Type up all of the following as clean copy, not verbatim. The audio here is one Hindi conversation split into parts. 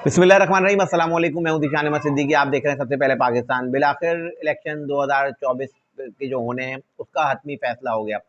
बिस्मिल्लाहिर्रहमानिर्रहीम, अस्सलाम वालेकुम। मैं हूं दिशान अहमद सिद्दीकी। आप देख रहे हैं सबसे पहले पाकिस्तान। बिलाखिर इलेक्शन 2024 के जो होने हैं उसका हतमी फैसला हो गया।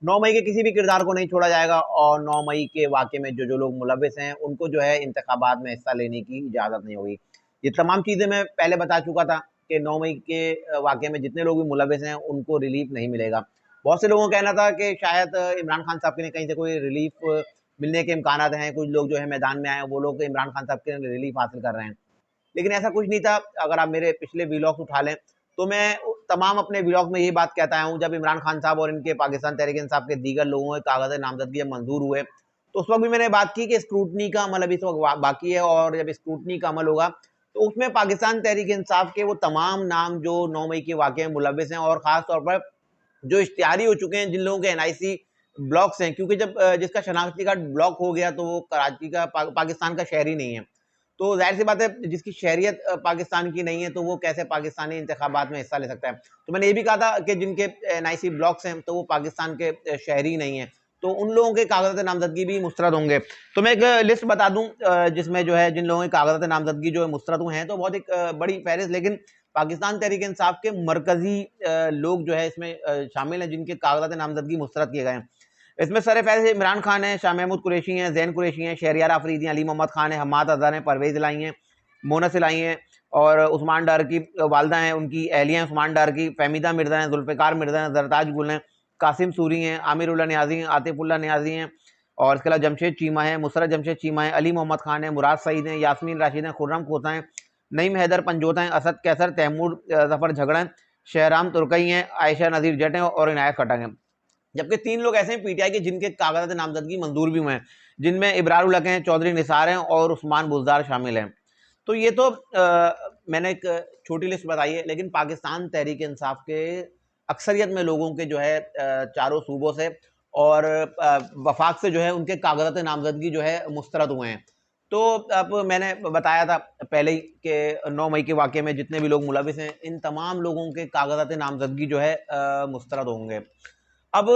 9 मई के किसी भी किरदार को नहीं छोड़ा जाएगा और 9 मई के वाक़े में जो लोग मुलविस हैं उनको जो है इंतखाबात में हिस्सा लेने की इजाज़त नहीं होगी। ये तमाम चीज़ें मैं पहले बता चुका था कि 9 मई के वाक़े में जितने लोग भी मुलविस हैं उनको रिलीफ नहीं मिलेगा। बहुत से लोगों का कहना था कि शायद इमरान खान साहब के लिए कहीं से कोई रिलीफ मिलने के इम्कानात हैं। कुछ लोग जो है मैदान में आए हैं, वो लोग इमरान खान साहब के रिलीफ हासिल कर रहे हैं। लेकिन ऐसा कुछ नहीं था। अगर आप मेरे पिछले व्लॉग्स उठा लें तो मैं तमाम अपने व्लॉग में यही बात कहता आया हूँ। जब इमरान खान साहब और इनके पाकिस्तान तहरीक इंसाफ के दीगर लोगों के कागज़ नामजदगी मंजूर हुए तो उस वक्त भी मैंने बात की कि स्क्रूटनी का अमल अभी इस वक्त बाकी है और जब स्क्रूटनी का अमल होगा तो उसमें पाकिस्तान तहरीक इंसाफ के वो तमाम नाम जो 9 मई के वाक़े में मुलविस हैं और ख़ास तौर पर जो इश्तिहारी हो चुके हैं, जिन लोगों के एनआईसी ब्लॉक्स हैं, क्योंकि जब जिसका शनाख्ती कार्ड ब्लॉक हो गया तो वो कराची का पाकिस्तान का शहरी नहीं है। तो ज़ाहिर सी बात है जिसकी शहरियत पाकिस्तान की नहीं है तो वो कैसे पाकिस्तानी इंतखाबात में हिस्सा ले सकता है। तो मैंने ये भी कहा था कि जिनके एनआईसी ब्लॉक्स हैं तो वो पाकिस्तान के शहरी नहीं है, तो उन लोगों के कागज़ात नामज़दगी भी मुस्तरद होंगे। तो मैं एक लिस्ट बता दूं जिसमें जो है जिन लोगों के कागज़ात नामज़दगी जो है मुस्तरद हुए हैं, तो बहुत एक बड़ी फहरिस्त। लेकिन पाकिस्तान तहरीक इंसाफ के मरकजी लोग जो है इसमें शामिल हैं जिनके कागज़ात नामज़दगी मुस्तरद किए गए हैं। इसमें सरफ़हरिस्त इमरान खान है, शाह महमूद कुरैशी हैं, ज़ैन कुरैशी हैं, शहरयार आफरीदी हैं, अली मोहम्मद खान है, हम्माद अज़हर हैं, परवेज़ इलाही हैं, मोनस इलाही हैं और उस्मान डार की वालदा हैं, उनकी अहलिया हैं उस्मान डार की, फ़हमीदा मिर्ज़ा हैं, ज़ुल्फ़िकार मिर्ज़ा हैं, ज़रताज गुल हैं, कासिम सूरी हैं, आमिरुल्लाह नियाज़ी हैं, आतिफ़ुल्लाह नियाज़ी हैं और इसके अलावा जमशेद चीमा है, मुसर्रत जमशेद चीमा है, अली मोहम्मद खान है, मुराद सईद हैं, यास्मीन राशिद हैं, खुर्रम खोसा हैं, नईम हैदर पंजोता हैं, असद कैसर, तैमूर ज़फ़र झगड़ा हैं, शहराम तुर्कई हैं, आयशा नज़ीर जट हैं और इनायत खटक हैं। जबकि 3 लोग ऐसे हैं पीटीआई के जिनके कागज़ात नामज़दगी मंजूर भी हुए हैं, जिनमें इब्रार उल हक हैं, चौधरी निसार हैं और उस्मान बुज़दार शामिल हैं। तो ये तो मैंने एक छोटी लिस्ट बताई है, लेकिन पाकिस्तान तहरीक इंसाफ के अक्सरियत में लोगों के जो है चारों सूबों से और वफाक से जो है उनके कागज़ात नामज़दगी जो है मुस्तरद हुए हैं। तो अब मैंने बताया था पहले ही कि 9 मई के वाक़े में जितने भी लोग मुलविस हैं, इन तमाम लोगों के कागज़ात नामज़दगी जो है मुस्तरद होंगे। अब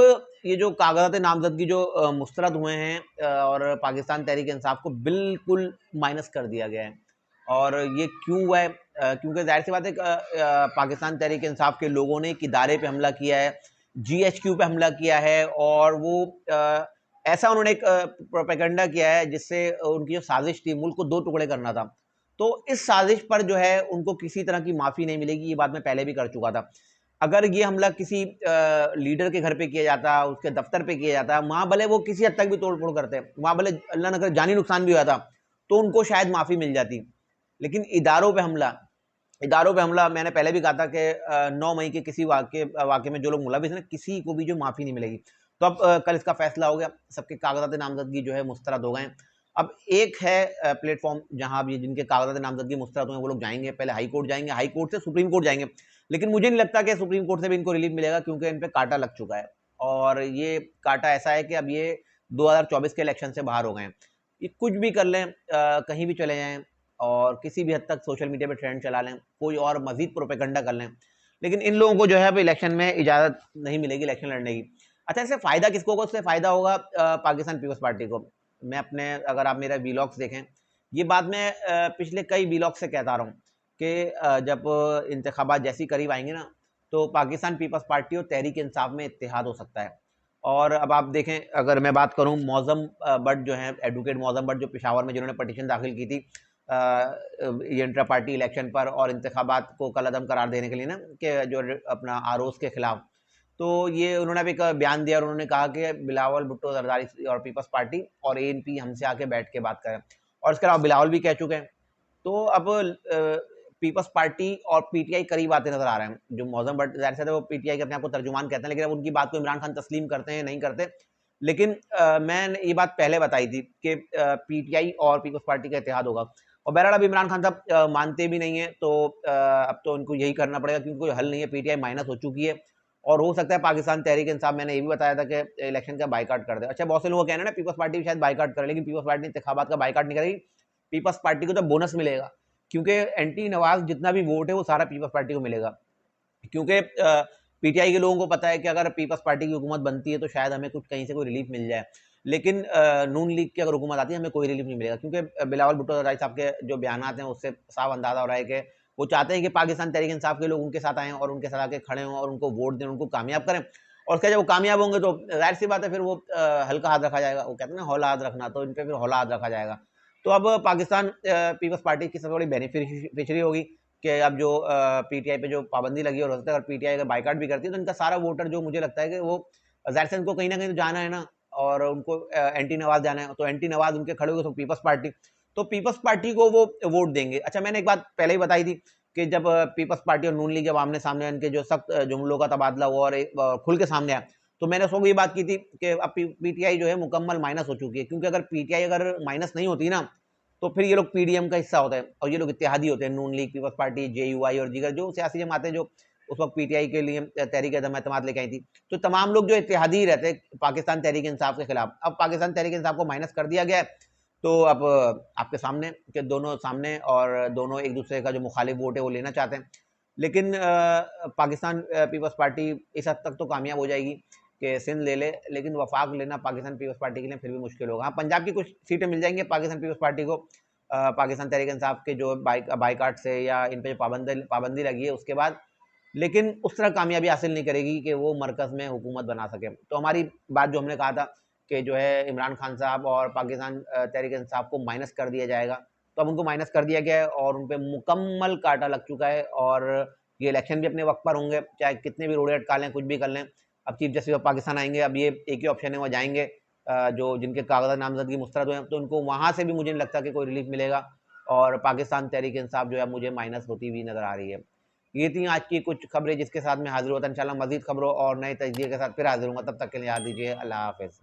ये जो कागज़ात नामज़दगी जो मुस्तरद हुए हैं और पाकिस्तान तहरीक इंसाफ को बिल्कुल माइनस कर दिया गया है। और ये क्यों हुआ है? क्योंकि ज़ाहिर सी बात है पाकिस्तान तहरीक इंसाफ के लोगों ने एक इदारे पे हमला किया है, जीएचक्यू पे हमला किया है और वो ऐसा उन्होंने एक प्रोपेगेंडा किया है जिससे उनकी जो साजिश थी मुल्क को 2 टुकड़े करना था। तो इस साजिश पर जो है उनको किसी तरह की माफ़ी नहीं मिलेगी, ये बात मैं पहले भी कर चुका था। अगर ये हमला किसी लीडर के घर पे किया जाता, उसके दफ्तर पे किया जाता, वहाँ भले वो किसी हद तक भी तोड़-फोड़ करते, वहाँ भले अल्लाह न करे जानी नुकसान भी हुआ था, तो उनको शायद माफ़ी मिल जाती। लेकिन इदारों पे हमला मैंने पहले भी कहा था कि 9 मई के किसी वाक़े में जो लोग मुलविस हैं, किसी को भी जो माफ़ी नहीं मिलेगी। तो अब कल इसका फैसला हो गया, सबके कागज़ात नामज़दगी जो है मुस्तरद हो गए हैं। अब एक है प्लेटफ़ॉर्म जहाँ अब ये जिनके कागज़ात नामज़दगी मुस्तरद हुए हैं, वो लोग जाएँगे, पहले हाई कोर्ट जाएँगे, हाई कोर्ट से सुप्रीम कोर्ट जाएँगे। लेकिन मुझे नहीं लगता कि सुप्रीम कोर्ट से भी इनको रिलीफ मिलेगा क्योंकि इन पे कांटा लग चुका है और ये कांटा ऐसा है कि अब ये 2024 के इलेक्शन से बाहर हो गए हैं। ये कुछ भी कर लें, कहीं भी चले जाएँ और किसी भी हद तक सोशल मीडिया पे ट्रेंड चला लें, कोई और मज़ीद प्रोपेगेंडा कर लें, लेकिन इन लोगों को जो है अब इलेक्शन में इजाज़त नहीं मिलेगी इलेक्शन लड़ने की। अच्छा, इससे फ़ायदा किसको होगा? उससे फ़ायदा होगा पाकिस्तान पीपल्स पार्टी को। मैं अपने अगर आप मेरा व्लॉग्स देखें, ये बात मैं पिछले कई व्लॉग्स से कहता रहा हूँ कि जब इंतखाबात जैसी करीब आएंगे ना तो पाकिस्तान पीपल्स पार्टी और तहरीक इंसाफ में इत्तेहाद हो सकता है। और अब आप देखें, अगर मैं बात करूं मौज़म बट जो है एडवोकेट मौज़म बट जो पेशावर में जिन्होंने पटिशन दाखिल की थी ये इंट्रा पार्टी इलेक्शन पर और इंतखाबात को कलअदम करार देने के लिए ना कि जो अपना आरोस के खिलाफ, तो ये उन्होंने अभी एक बयान दिया और उन्होंने कहा कि बिलावल भुट्टो जरदारी और पीपल्स पार्टी और एएनपी हमसे आके बैठ के बात करें। और इसके अलावा बिलावल भी कह चुके हैं। तो अब पीपल्स पार्टी और पीटीआई करीब आते नजर आ रहे हैं। जो मौज़म बट ज़ाहिर सी बात है वो पीटीआई के अपने आप को तर्जुमान कहते हैं, लेकिन अब उनकी बात को इमरान खान तस्लीम करते हैं नहीं करते। लेकिन मैंने ये बात पहले बताई थी कि पीटीआई और पीपल्स पार्टी का इत्तेहाद होगा और बहरहाल अब इमरान खान साहब मानते भी नहीं है, तो अब तो उनको यही करना पड़ेगा क्योंकि कोई हल नहीं है। पीटीआई माइनस हो चुकी है और हो सकता है पाकिस्तान तहरीक इंसाफ, मैंने ये भी बताया था कि इलेक्शन का बाइकाट कर दे। अच्छा, बहुत से लोगों का कहना है ना पीपल्स पार्टी भी शायद बाइकाट करे, लेकिन पीपल्स पार्टी इंतखाबात का बाइकाट नहीं करेगी। पीपल्स पार्टी को तो बोनस मिलेगा क्योंकि एंटी नवाज जितना भी वोट है वो सारा पीपल्स पार्टी को मिलेगा, क्योंकि पीटीआई के लोगों को पता है कि अगर पीपल्स पार्टी की हुकूमत बनती है तो शायद हमें कुछ कहीं से कोई रिलीफ मिल जाए। लेकिन नून लीग की अगर हुकूमत आती है हमें कोई रिलीफ नहीं मिलेगा, क्योंकि बिलावल भुट्टो राय साहब के जो बयानात हैं उससे साफ अंदाजा हो रहा है कि वो चाहते हैं कि पाकिस्तान तहरीक इंसाफ के लोग उनके साथ आएँ और उनके साथ आके खड़े हों और उनको वोट दें, उनको कामयाब करें। और क्या, जब वो कामयाब होंगे तो ज़ाहिर सी बात है फिर वो हल्का हाथ रखा जाएगा, वो कहते हैं ना हौला हाथ रखना, तो इन पे फिर हौला हाथ रखा जाएगा। तो अब पाकिस्तान पीपल्स पार्टी की सबसे बड़ी बेनिफिशियरी होगी कि अब जो पीटीआई पे जो पाबंदी लगी है, और हो सकता है अगर पीटीआई अगर बाइकआउट भी करती है तो इनका सारा वोटर जो मुझे लगता है कि वो ज़ाहिर से इनको कहीं ना कहीं तो जाना है ना, और उनको एंटी नवाज जाना है, तो एंटी नवाज उनके खड़े हुए तो पीपल्स पार्टी, तो पीपल्स पार्टी को वो वोट देंगे। अच्छा, मैंने एक बात पहले ही बताई थी कि जब पीपल्स पार्टी और नून लीग जब आमने सामने इनके जो सख्त जुमलों का तबादला हुआ और खुल के सामने आया, तो मैंने उस वक्त ये बात की थी कि अब पीटीआई जो है मुकम्मल माइनस हो चुकी है, क्योंकि अगर पीटीआई अगर माइनस नहीं होती ना तो फिर ये लोग पीडीएम का हिस्सा होता है और ये लोग इत्तेहादी होते हैं, नून लीग, पीपल्स पार्टी, जेयूआई और दीगर जो सियासी जमातें जो उस वक्त पीटीआई के लिए तहरीक एतमाद लेके आई थी, तो तमाम लोग जो इत्तेहादी रहते हैं पाकिस्तान तहरीक इंसाफ के खिलाफ। अब पाकिस्तान तहरीक इंसाफ को माइनस कर दिया गया है, तो अब आपके सामने कि दोनों सामने और दोनों एक दूसरे का जो मुखालिफ वोट है वो लेना चाहते हैं। लेकिन पाकिस्तान पीपल्स पार्टी इस हद तक तो कामयाब हो जाएगी कि सिंध ले ले, लेकिन वफाक लेना पाकिस्तान पीपल्स पार्टी के लिए फिर भी मुश्किल होगा। हाँ, पंजाब की कुछ सीटें मिल जाएंगी पाकिस्तान पीपल्स पार्टी को, पाकिस्तान तहरीक इंसाफ के जो बाइकाट से या इन पे जो पाबंदी लगी है उसके बाद, लेकिन उस तरह कामयाबी हासिल नहीं करेगी कि वो मरकज़ में हुकूमत बना सके। तो हमारी बात जो हमने कहा था कि जो है इमरान खान साहब और पाकिस्तान तहरीक इंसाफ को माइनस कर दिया जाएगा, तो अब उनको माइनस कर दिया गया है और उन पे मुकम्मल कांटा लग चुका है, और ये इलेक्शन भी अपने वक्त पर होंगे, चाहे कितने भी रोड़े अटका लें, कुछ भी कर लें। अब चीफ जस्टिस ऑफ पाकिस्तान आएंगे, अब ये एक ही ऑप्शन है, वो जाएंगे जो जिनके कागजात नामजदगी मुस्तरद हुए हैं, तो उनको वहाँ से भी मुझे नहीं लगता कि कोई रिलीफ मिलेगा, और पाकिस्तान तहरीक इंसाफ जो है मुझे माइनस होती हुई नजर आ रही है। ये थी आज की कुछ खबरें जिसके साथ मैं हाजिर होता, इंशाल्लाह मजीद खबरों और नए तजज़िये के साथ फिर हाजिर हूँगा। तब तक के लिए याद दीजिए, अल्लाह हाफ़िज़।